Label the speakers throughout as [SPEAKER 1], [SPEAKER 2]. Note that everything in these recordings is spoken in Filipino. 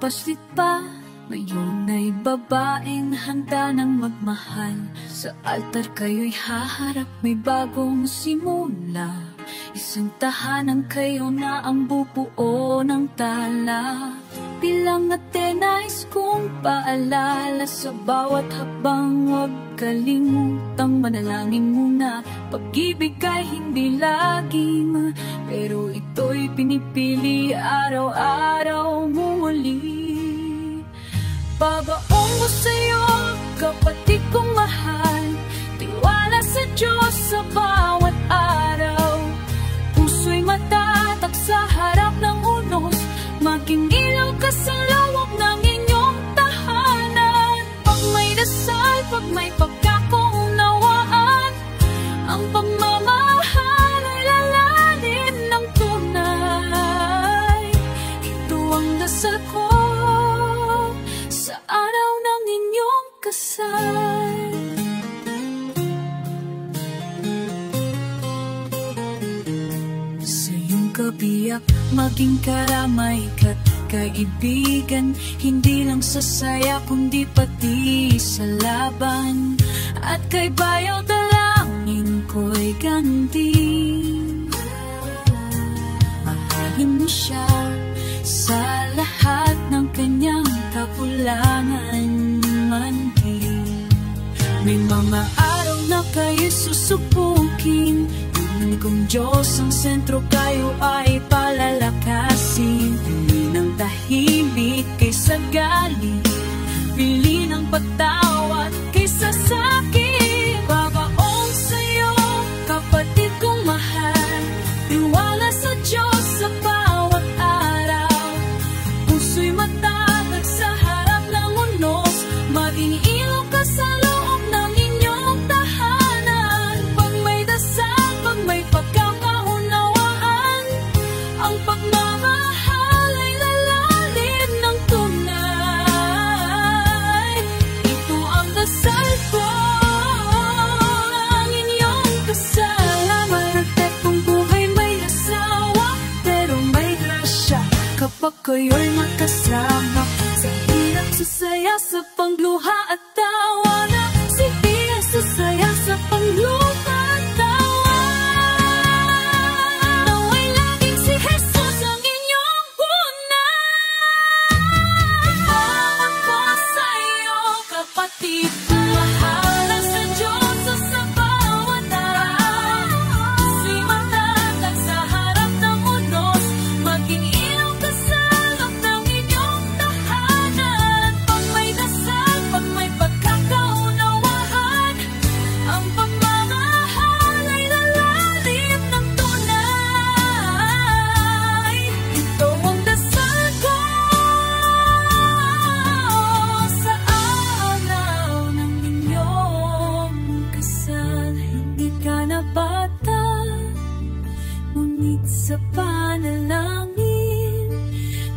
[SPEAKER 1] paslit pa. Ngayon ay babaeng handa ng magmahal. Sa altar kayo'y haharap, may bagong simula. Isang tahanan kayo na ang bubuo ng tala. Bilang Atenais kong paalala, sa bawat habang huwag kalimutang manalangin muna. Pag-ibig ay hindi laging, pero ito'y pinipili araw-araw muli. Babaong ko sa'yo, kapatid kong mahal. Tiwala sa Diyos sa bawat araw. Puso'y matatag sa harap ng unos. Maging ilaw ka sa lawak ng inyong tahanan. Pag may dasal, pag may pagkakaunawaan, ang pagmamahal ay lalalim ng tunay. Ito ang dasal ko sa araw ng inyong kasal. Sa iyong kabiyak, maging karamay ka't kaibigan. Hindi lang sa saya, kundi pati sa laban. At kay bayaw dalangin ko'y ganti. Mahalin mo siya sa lahat ng kanyang kakulangan man din. May mga araw na kayo susubukin. Tunan kong Diyos ang sentro, kayo ay palalakasin. Pili ng tahimik kaysa galit, pili ng patawad kaysa sakit. Babaong sa'yo, kapatid kong mahal. Tiwala sa Diyos sa bawat araw. Puso'y matatag sa harap ng unos. Maging ilaw ka sa loob ng inyong tahanan. Pag may dasal, pag may pagkakaunawaan, ang pagmamahal ay lalalim ng tunay. Ito ang dasal ko, ang inyong kasal. Maragtag kong buhay may asawa, pero may grasya kapag kayo'y magkasama. Sa hirap, sa saya, sa pangluha at tawa na siya, sa saya, sa pangluha at tawa. Nawa'y laging si Jesus ang inyong unay. Ako sa'yo, kapatid kong mahal. Sa Diyos sa bawat araw. Puso'y matatag sa harap ng unos. Maging ilaw ka sa loob ng inyong tahanan. Pag may dasal, pag may pagkakaunawaan, ang pagmamahal ay lalalim ng tunay. Ito ang dasal ko sa araw ng inyong kasal. Hindi ka na bata, ngunit sa panalangin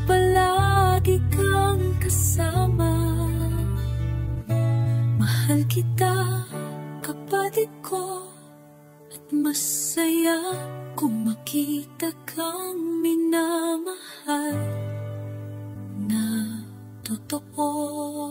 [SPEAKER 1] palagi kang kasama. Mahal kita, kapatid ko, at masaya kung makita kang minamahal na totoo.